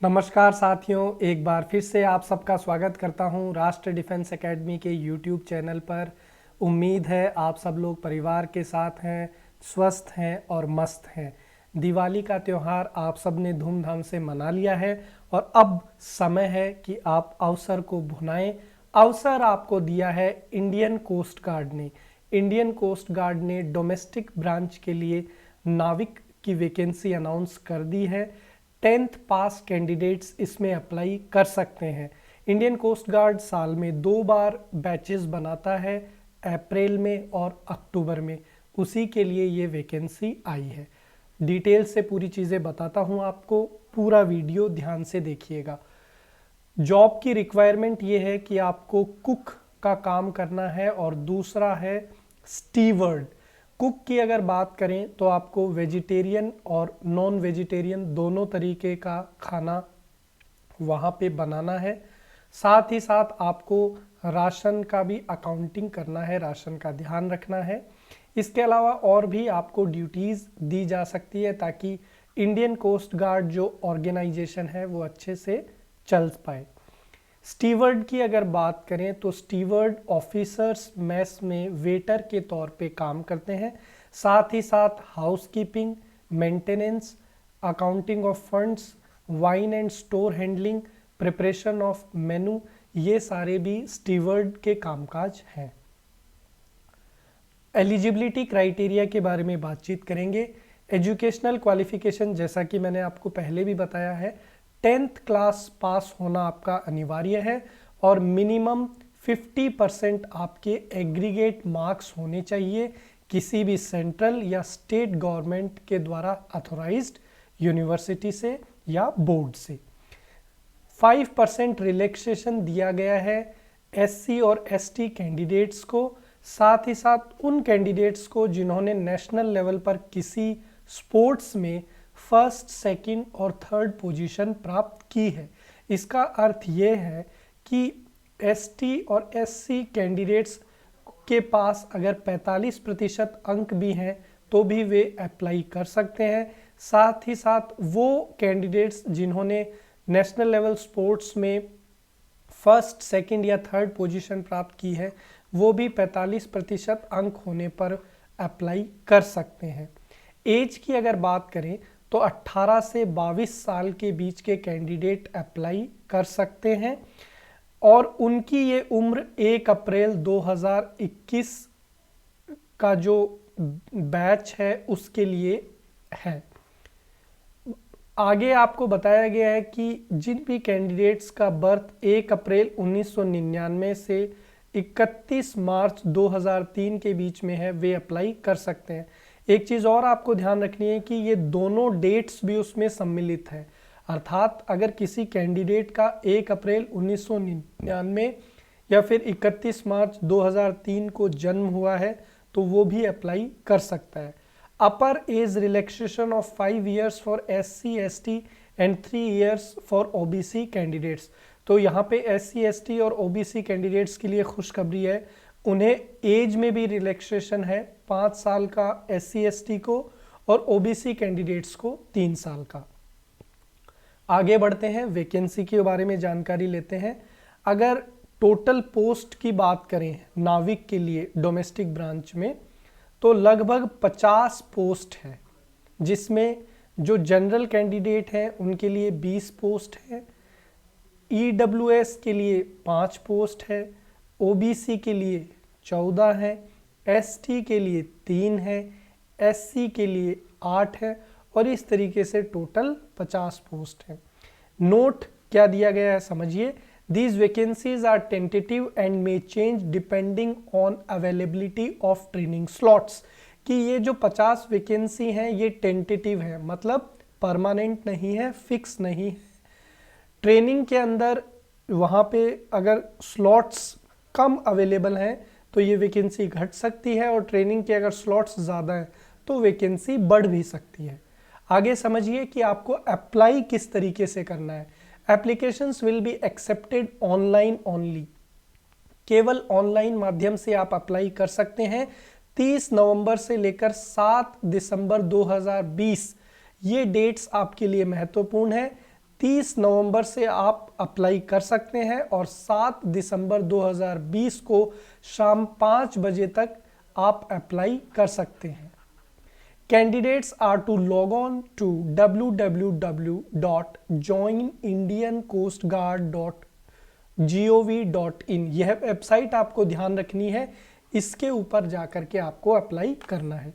नमस्कार साथियों, एक बार फिर से आप सबका स्वागत करता हूं राष्ट्र डिफेंस एकेडमी के यूट्यूब चैनल पर। उम्मीद है आप सब लोग परिवार के साथ हैं, स्वस्थ हैं और मस्त हैं। दिवाली का त्यौहार आप सब ने धूमधाम से मना लिया है और अब समय है कि आप अवसर को भुनाएं। अवसर आपको दिया है इंडियन कोस्ट गार्ड ने। इंडियन कोस्ट गार्ड ने डोमेस्टिक ब्रांच के लिए नाविक की वैकेंसी अनाउंस कर दी है। 10th पास कैंडिडेट्स इसमें अप्लाई कर सकते हैं। इंडियन कोस्ट गार्ड साल में 2 बार बैचेस बनाता है, अप्रैल में और अक्टूबर में। उसी के लिए ये वैकेंसी आई है। डिटेल से पूरी चीज़ें बताता हूँ आपको, पूरा वीडियो ध्यान से देखिएगा। जॉब की रिक्वायरमेंट ये है कि आपको कुक का काम करना है और दूसरा है स्टीवर्ड। कुक की अगर बात करें तो आपको वेजिटेरियन और नॉन वेजिटेरियन दोनों तरीके का खाना वहाँ पे बनाना है। साथ ही साथ आपको राशन का भी अकाउंटिंग करना है, राशन का ध्यान रखना है। इसके अलावा और भी आपको ड्यूटीज़ दी जा सकती है ताकि इंडियन कोस्ट गार्ड जो ऑर्गेनाइजेशन है वो अच्छे से चल पाए। स्टीवर्ड की अगर बात करें तो स्टीवर्ड ऑफिसर्स मेस में वेटर के तौर पे काम करते हैं। साथ ही साथ housekeeping, maintenance, accounting of funds, wine and store handling, preparation of मेनू, ये सारे भी स्टीवर्ड के कामकाज हैं। एलिजिबिलिटी क्राइटेरिया के बारे में बातचीत करेंगे। एजुकेशनल क्वालिफिकेशन, जैसा कि मैंने आपको पहले भी बताया है, 10th क्लास पास होना आपका अनिवार्य है और मिनिमम 50% आपके एग्रीगेट मार्क्स होने चाहिए किसी भी सेंट्रल या स्टेट गवर्नमेंट के द्वारा अथॉराइज्ड यूनिवर्सिटी से या बोर्ड से। 5% रिलैक्सेशन दिया गया है SC और ST कैंडिडेट्स को, साथ ही साथ उन कैंडिडेट्स को जिन्होंने नेशनल लेवल पर किसी स्पोर्ट्स में फर्स्ट, सेकंड और थर्ड पोजीशन प्राप्त की है। इसका अर्थ ये है कि ST और SC कैंडिडेट्स के पास अगर 45% अंक भी हैं तो भी वे अप्लाई कर सकते हैं। साथ ही साथ वो कैंडिडेट्स जिन्होंने नेशनल लेवल स्पोर्ट्स में फर्स्ट, सेकंड या थर्ड पोजीशन प्राप्त की है वो भी 45% अंक होने पर अप्लाई कर सकते हैं। एज की अगर बात करें तो 18 से 22 साल के बीच के कैंडिडेट अप्लाई कर सकते हैं और उनकी ये उम्र 1 अप्रैल 2021 का जो बैच है उसके लिए है। आगे आपको बताया गया है कि जिन भी कैंडिडेट्स का बर्थ 1 अप्रैल 1999 से 31 मार्च 2003 के बीच में है वे अप्लाई कर सकते हैं। एक चीज़ और आपको ध्यान रखनी है कि ये दोनों डेट्स भी उसमें सम्मिलित है, अर्थात अगर किसी कैंडिडेट का 1 अप्रैल 1999 या फिर 31 मार्च 2003 को जन्म हुआ है तो वो भी अप्लाई कर सकता है। अपर age relaxation of 5 years for SC, ST and 3 years for OBC candidates. तो यहाँ पे SC, ST और OBC कैंडिडेट्स के लिए खुशखबरी है, उन्हें एज में भी रिलैक्सेशन है, 5 साल का SC, ST को और OBC कैंडिडेट्स को 3 साल का। आगे बढ़ते हैं, वैकेंसी के बारे में जानकारी लेते हैं। अगर टोटल पोस्ट की बात करें नाविक के लिए डोमेस्टिक ब्रांच में तो लगभग 50 पोस्ट है, जिसमें जो जनरल कैंडिडेट हैं उनके लिए 20 पोस्ट है, EWS के लिए 5 पोस्ट है, OBC के लिए 14 है, ST के लिए 3 है, SC के लिए 8 है और इस तरीके से टोटल 50 पोस्ट है। नोट क्या दिया गया है समझिए। These vacancies are tentative and may change depending on availability of training slots। कि ये जो 50 वैकेंसी हैं ये टेंटेटिव है, मतलब परमानेंट नहीं है, फिक्स नहीं है। ट्रेनिंग के अंदर वहाँ पे अगर स्लॉट्स कम अवेलेबल हैं तो ये वैकेंसी घट सकती है और ट्रेनिंग के अगर स्लॉट्स ज़्यादा हैं तो वैकेंसी बढ़ भी सकती है। आगे समझिए कि आपको अप्लाई किस तरीके से करना है। Applications will be accepted online only. केवल ऑनलाइन माध्यम से आप अप्लाई कर सकते हैं। 30 नवंबर से लेकर 7 दिसंबर 2020 ये डेट्स आपके लिए महत्वपूर्ण है। 30 नवंबर से आप अप्लाई कर सकते हैं और 7 दिसंबर 2020 को शाम 5 बजे तक आप अप्लाई कर सकते हैं। Candidates are to log on to www.joinindiancoastguard.gov.in। यह वेबसाइट आपको ध्यान रखनी है, इसके ऊपर जाकर के आपको अप्लाई करना है।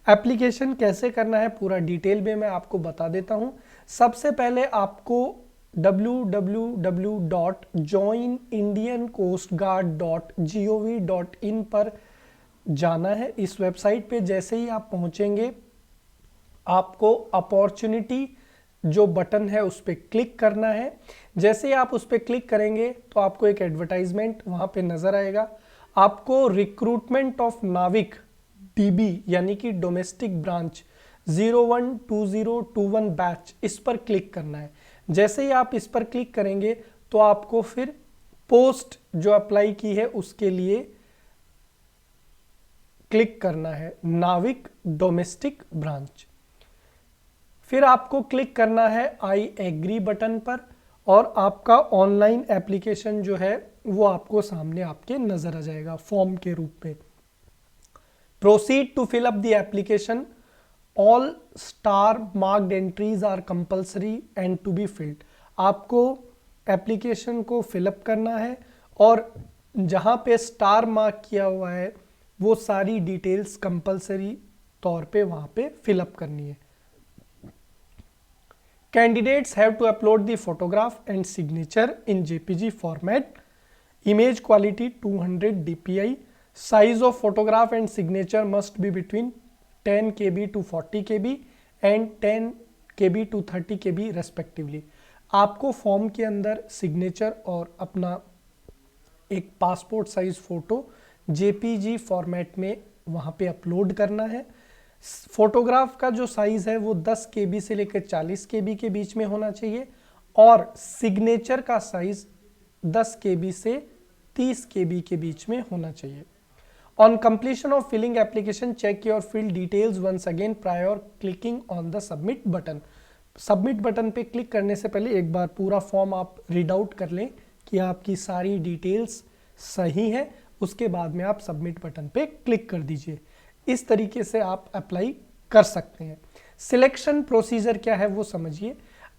एप्लीकेशन कैसे करना है पूरा डिटेल में मैं आपको बता देता हूं। सबसे पहले आपको www.joinindiancoastguard.gov.in पर जाना है। इस वेबसाइट पे जैसे ही आप पहुंचेंगे आपको अपॉर्चुनिटी जो बटन है उस पर क्लिक करना है। जैसे ही आप उस पर क्लिक करेंगे तो आपको एक एडवर्टाइजमेंट वहां पे नजर आएगा। आपको रिक्रूटमेंट ऑफ नाविक डीबी यानी कि डोमेस्टिक ब्रांच 012021 बैच, इस पर क्लिक करना है। जैसे ही आप इस पर क्लिक करेंगे तो आपको फिर पोस्ट जो अप्लाई की है उसके लिए क्लिक करना है, नाविक डोमेस्टिक ब्रांच। फिर आपको क्लिक करना है आई एग्री बटन पर और आपका ऑनलाइन एप्लीकेशन जो है वो आपको सामने आपके नजर आ जाएगा फॉर्म के रूप में। Proceed to fill up the application, all star marked entries are compulsory and to be filled. आपको एप्लीकेशन को फिलअप करना है और जहां पे स्टार मार्क किया हुआ है वो सारी डिटेल्स कंपल्सरी तौर पे वहां पे फिलअप करनी है। Candidates have to upload the photograph and signature in JPG format, image quality 200 dpi, size of photograph and signature must be between 10 KB to 40 KB and 10 KB to 30 KB respectively। आपको form के अंदर signature और अपना एक passport size photo JPG format में वहाँ पे upload करना है। फोटोग्राफ का जो साइज है वो 10 KB से लेकर 40 KB के बीच में होना चाहिए और सिग्नेचर का साइज 10 KB से 30 KB के बीच में होना चाहिए। On completion of filling application, check your fill details once again prior clicking on the submit button। Submit button पे क्लिक करने से पहले एक बार पूरा फॉर्म आप रीड आउट कर लें कि आपकी सारी डिटेल्स सही है, उसके बाद में आप सबमिट बटन पे क्लिक कर दीजिए। इस तरीके से आप अप्लाई कर सकते हैं। सिलेक्शन प्रोसीजर क्या है वो समझिए।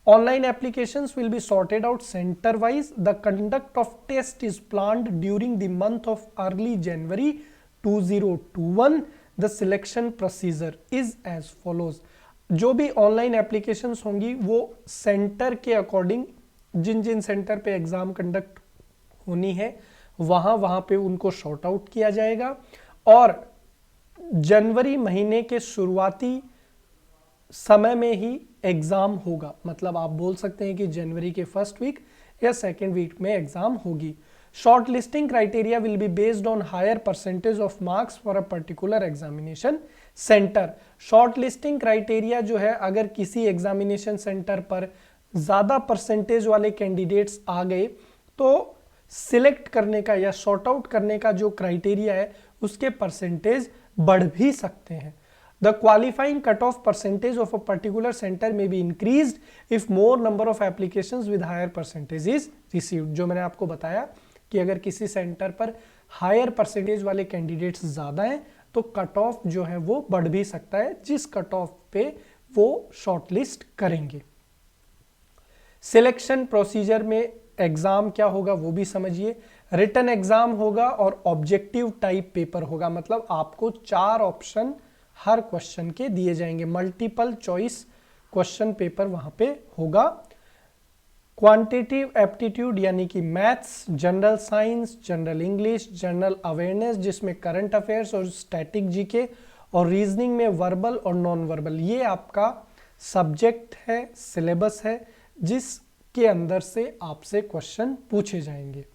Online applications will be sorted out center wise. The conduct of test is planned during the month of early January 2021। The selection procedure is as follows। जो भी ऑनलाइन एप्लीकेशंस होंगी वो सेंटर के according, जिन जिन centre पे exam conduct होनी है वहां पे उनको शॉर्ट आउट किया जाएगा और जनवरी महीने के शुरुआती समय में ही एग्जाम होगा। मतलब आप बोल सकते हैं कि जनवरी के फर्स्ट वीक या सेकेंड वीक में एग्जाम होगी। Short listing criteria will be based on higher percentage of marks for a particular examination centre. Short listing criteria जो है, अगर किसी एग्जामिनेशन सेंटर पर ज्यादा परसेंटेज वाले कैंडिडेट्स आ गए तो सिलेक्ट करने का या शॉर्ट आउट करने का जो क्राइटेरिया है उसके परसेंटेज बढ़ भी सकते हैं। The qualifying cutoff percentage of a particular center may be increased if more number of applications with higher percentage is received। जो मैंने आपको बताया कि अगर किसी सेंटर पर हायर परसेंटेज वाले कैंडिडेट्स ज़्यादा हैं तो कट ऑफ जो है वो बढ़ भी सकता है, जिस कट ऑफ पे वो शॉर्टलिस्ट करेंगे। सिलेक्शन प्रोसीजर में एग्जाम क्या होगा वो भी समझिए। रिटन एग्जाम होगा और ऑब्जेक्टिव टाइप पेपर होगा। मतलब आपको 4 ऑप्शन हर क्वेश्चन के दिए जाएंगे। मल्टीपल चॉइस क्वेश्चन पेपर वहां पे होगा। क्वांटिटेटिव एप्टीट्यूड यानी कि maths, general science, general English, general awareness जिसमें करंट अफेयर्स और स्टैटिक जीके, और रीजनिंग में वर्बल और नॉन वर्बल। ये आपका सब्जेक्ट है, सिलेबस है जिसके अंदर से आपसे क्वेश्चन पूछे जाएंगे।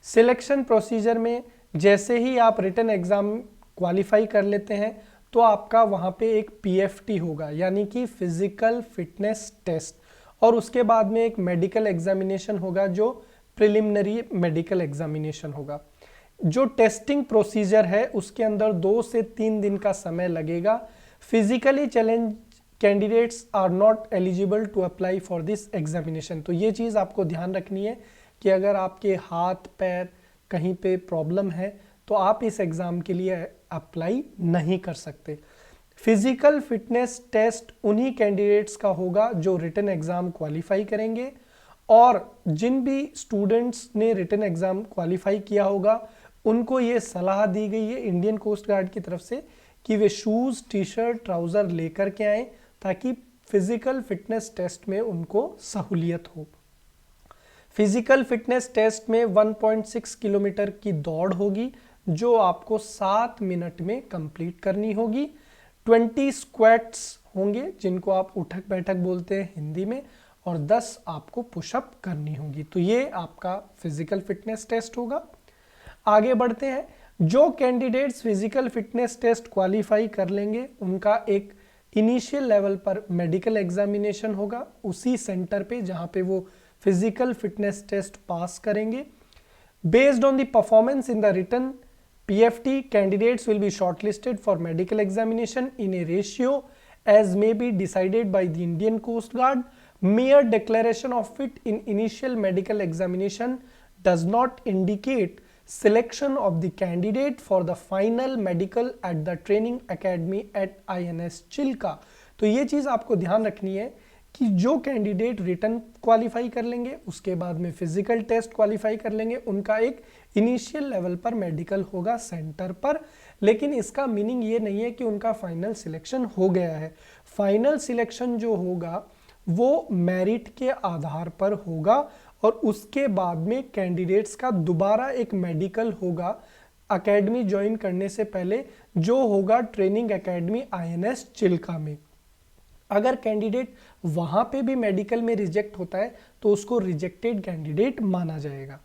सिलेक्शन प्रोसीजर में जैसे ही आप रिटन एग्जाम क्वालिफाई कर लेते हैं तो आपका वहाँ पे एक PFT होगा यानी कि फिजिकल फिटनेस टेस्ट, और उसके बाद में एक मेडिकल एग्जामिनेशन होगा जो प्रिलिमिनरी मेडिकल एग्जामिनेशन होगा। जो टेस्टिंग प्रोसीजर है उसके अंदर 2 से 3 दिन का समय लगेगा। Physically challenge candidates are not eligible to apply for this examination. तो ये चीज़ आपको ध्यान रखनी है कि अगर आपके हाथ पैर कहीं पे प्रॉब्लम है तो आप इस एग्ज़ाम के लिए अप्लाई नहीं कर सकते। फिजिकल फिटनेस टेस्ट उन्हीं कैंडिडेट्स का होगा जो रिटन एग्ज़ाम क्वालिफाई करेंगे, और जिन भी स्टूडेंट्स ने रिटन एग्ज़ाम क्वालिफाई किया होगा उनको ये सलाह दी गई है इंडियन कोस्ट गार्ड की तरफ से कि वे शूज़, टी शर्ट, ट्राउज़र लेकर के आएँ ताकि फिजिकल फिटनेस टेस्ट में उनको सहूलियत हो। फिजिकल फिटनेस टेस्ट में 1.6 किलोमीटर की दौड़ होगी जो आपको 7 मिनट में कंप्लीट करनी होगी। 20 स्क्वाट्स होंगे जिनको आप उठक बैठक बोलते हैं हिंदी में, और 10 आपको पुशअप करनी होगी। तो ये आपका फिजिकल फिटनेस टेस्ट होगा। आगे बढ़ते हैं। जो candidates physical fitness test qualify कर लेंगे उनका एक इनिशियल लेवल पर मेडिकल एग्जामिनेशन होगा उसी सेंटर पे जहां पे वो फिजिकल फिटनेस टेस्ट पास करेंगे। Based on the performance in the written PFT, candidates will be shortlisted for medical examination in a ratio as may be decided by the Indian Coast Guard. Mere declaration of it in initial medical examination does not indicate selection of the candidate for the final medical at the training academy at INS Chilka. तो ये चीज़ आपको ध्यान रखनी है कि जो candidate written qualify कर लेंगे उसके बाद में फिजिकल टेस्ट क्वालिफाई कर लेंगे उनका एक इनिशियल लेवल पर मेडिकल होगा सेंटर पर, लेकिन इसका मीनिंग ये नहीं है कि उनका फाइनल सिलेक्शन हो गया है। फाइनल सिलेक्शन जो होगा वो मेरिट के आधार पर होगा और उसके बाद में कैंडिडेट्स का दोबारा एक मेडिकल होगा एकेडमी ज्वाइन करने से पहले, जो होगा ट्रेनिंग एकेडमी INS चिल्का में। अगर कैंडिडेट वहां पे भी मेडिकल में रिजेक्ट होता है तो उसको रिजेक्टेड कैंडिडेट माना जाएगा।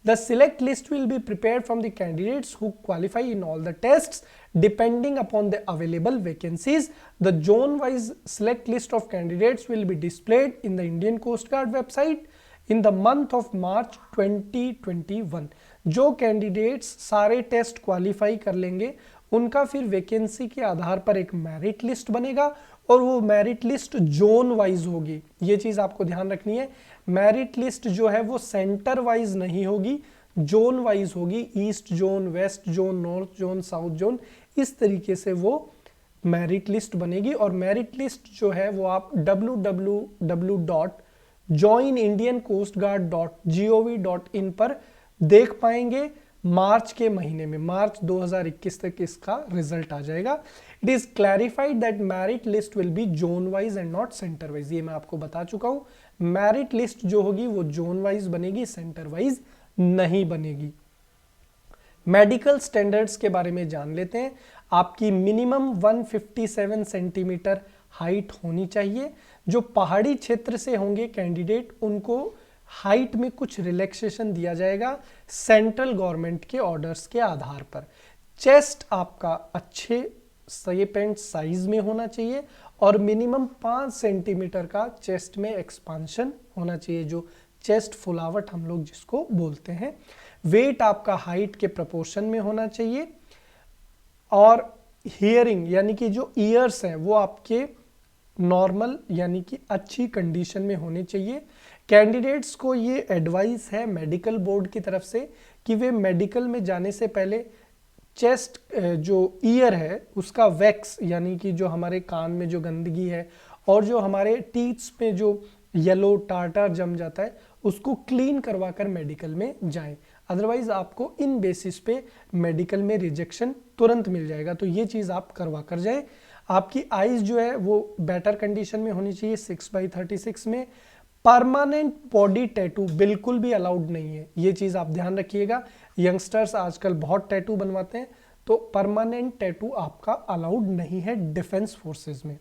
The select list will be prepared from the candidates who qualify in all the tests depending upon the available vacancies. The zone-wise select list of candidates will be displayed in the Indian Coast Guard website in the month of March 2021. जो candidates सारे test qualify कर लेंगे उनका फिर vacancy के आधार पर एक merit list बनेगा और वो मेरिट लिस्ट जोन वाइज होगी। ये चीज़ आपको ध्यान रखनी है, मेरिट लिस्ट जो है वो सेंटर वाइज नहीं होगी, जोन वाइज होगी। East zone, west zone, north zone, south zone, इस तरीके से वो मेरिट लिस्ट बनेगी। और मेरिट लिस्ट जो है वो आप www.joinindiancoastguard.gov.in पर देख पाएंगे। मार्च के महीने में, मार्च 2021 तक इसका रिजल्ट आ जाएगा। It is clarified that merit list will be zone wise and not centre wise. ये मैं आपको बता चुका हूं, मेरिट लिस्ट जो होगी वो जोन वाइज बनेगी, सेंटर वाइज नहीं बनेगी। मेडिकल स्टैंडर्ड्स के बारे में जान लेते हैं। आपकी मिनिमम 157 सेंटीमीटर हाइट होनी चाहिए। जो पहाड़ी क्षेत्र से होंगे कैंडिडेट उनको हाइट में कुछ रिलैक्सेशन दिया जाएगा सेंट्रल गवर्नमेंट के ऑर्डर्स के आधार पर। चेस्ट आपका अच्छे शेप एंड साइज में होना चाहिए और मिनिमम 5 सेंटीमीटर का चेस्ट में एक्सपांशन होना चाहिए, जो चेस्ट फुलावट हम लोग जिसको बोलते हैं। वेट आपका हाइट के प्रोपोर्शन में होना चाहिए और हियरिंग यानी कि जो ईयर्स हैं वो आपके नॉर्मल यानी कि अच्छी कंडीशन में होने चाहिए। कैंडिडेट्स को ये एडवाइस है मेडिकल बोर्ड की तरफ से कि वे मेडिकल में जाने से पहले चेस्ट जो ईयर है उसका वैक्स यानी कि जो हमारे कान में जो गंदगी है और जो हमारे टीथ्स पे जो येलो टार्टर जम जाता है उसको क्लीन करवा कर मेडिकल में जाएं। अदरवाइज आपको इन बेसिस पे मेडिकल में रिजेक्शन तुरंत मिल जाएगा, तो ये चीज़ आप करवा कर जाएं। आपकी आइज जो है वो बेटर कंडीशन में होनी चाहिए 6/36 में। परमानेंट बॉडी टैटू बिल्कुल भी अलाउड नहीं है, ये चीज़ आप ध्यान रखिएगा। यंगस्टर्स आजकल बहुत टैटू बनवाते हैं, तो परमानेंट टैटू आपका अलाउड नहीं है डिफेंस फोर्सेस में।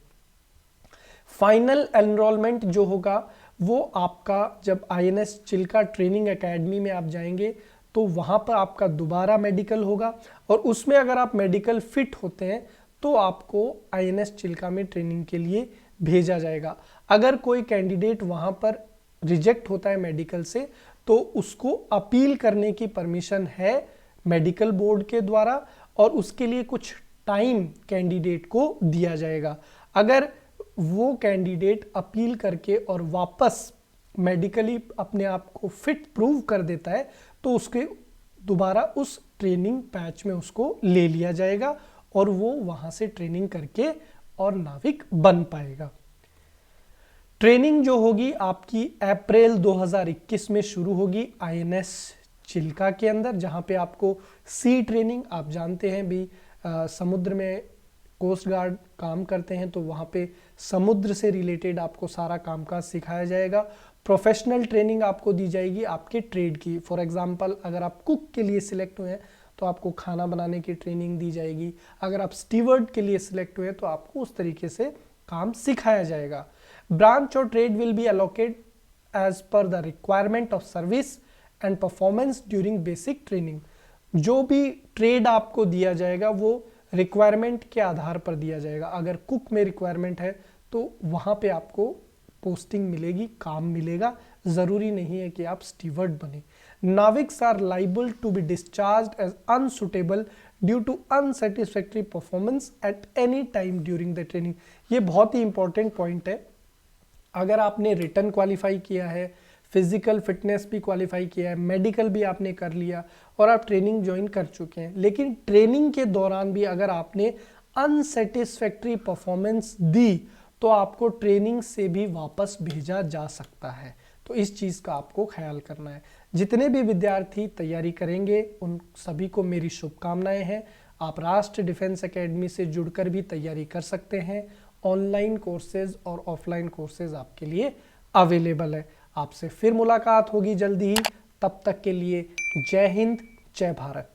फाइनल एनरोलमेंट जो होगा वो आपका जब INS चिल्का ट्रेनिंग एकेडमी में आप जाएंगे तो वहाँ पर आपका दोबारा मेडिकल होगा और उसमें अगर आप मेडिकल फिट होते हैं तो आपको INS चिल्का में ट्रेनिंग के लिए भेजा जाएगा। अगर कोई कैंडिडेट वहाँ पर रिजेक्ट होता है मेडिकल से तो उसको अपील करने की परमिशन है मेडिकल बोर्ड के द्वारा और उसके लिए कुछ टाइम कैंडिडेट को दिया जाएगा। अगर वो कैंडिडेट अपील करके और वापस मेडिकली अपने आप को फिट प्रूव कर देता है तो उसके दोबारा उस ट्रेनिंग पैच में उसको ले लिया जाएगा और वो वहाँ से ट्रेनिंग करके और नाविक बन पाएगा। ट्रेनिंग जो होगी आपकी अप्रैल 2021 में शुरू होगी आईएनएस चिल्का के अंदर, जहाँ पे आपको सी ट्रेनिंग, आप जानते हैं भी समुद्र में कोस्ट गार्ड काम करते हैं तो वहाँ पे समुद्र से रिलेटेड आपको सारा कामकाज सिखाया जाएगा। प्रोफेशनल ट्रेनिंग आपको दी जाएगी आपके ट्रेड की। फॉर एग्जांपल अगर आप कुक के लिए सिलेक्ट हुए हैं तो आपको खाना बनाने की ट्रेनिंग दी जाएगी। अगर आप स्टीवर्ड के लिए सिलेक्ट हुए तो आपको उस तरीके से काम सिखाया जाएगा। ब्रांच और trade will be allocate as per the requirement of service and performance during basic training. जो भी ट्रेड आपको दिया जाएगा वो रिक्वायरमेंट के आधार पर दिया जाएगा। अगर कुक में रिक्वायरमेंट है तो वहाँ पे आपको पोस्टिंग मिलेगी, काम मिलेगा, ज़रूरी नहीं है कि आप स्टीवर्ड बने। नाविक्स are liable to be discharged as unsuitable due to unsatisfactory performance at any time during the training. ये बहुत ही इंपॉर्टेंट पॉइंट है। अगर आपने रिटन क्वालिफाई किया है, फिजिकल फिटनेस भी क्वालिफाई किया है, मेडिकल भी आपने कर लिया और आप ट्रेनिंग ज्वाइन कर चुके हैं, लेकिन ट्रेनिंग के दौरान भी अगर आपने अनसेटिस्फैक्ट्री परफॉर्मेंस दी तो आपको ट्रेनिंग से भी वापस भेजा जा सकता है। तो इस चीज़ का आपको ख्याल करना है। जितने भी विद्यार्थी तैयारी करेंगे उन सभी को मेरी शुभकामनाएं हैं। आप राष्ट्रीय डिफेंस एकेडमी से जुड़कर भी तैयारी कर सकते हैं। ऑनलाइन कोर्सेज और ऑफलाइन कोर्सेज आपके लिए अवेलेबल है। आपसे फिर मुलाकात होगी जल्दी ही। तब तक के लिए जय हिंद, जय भारत।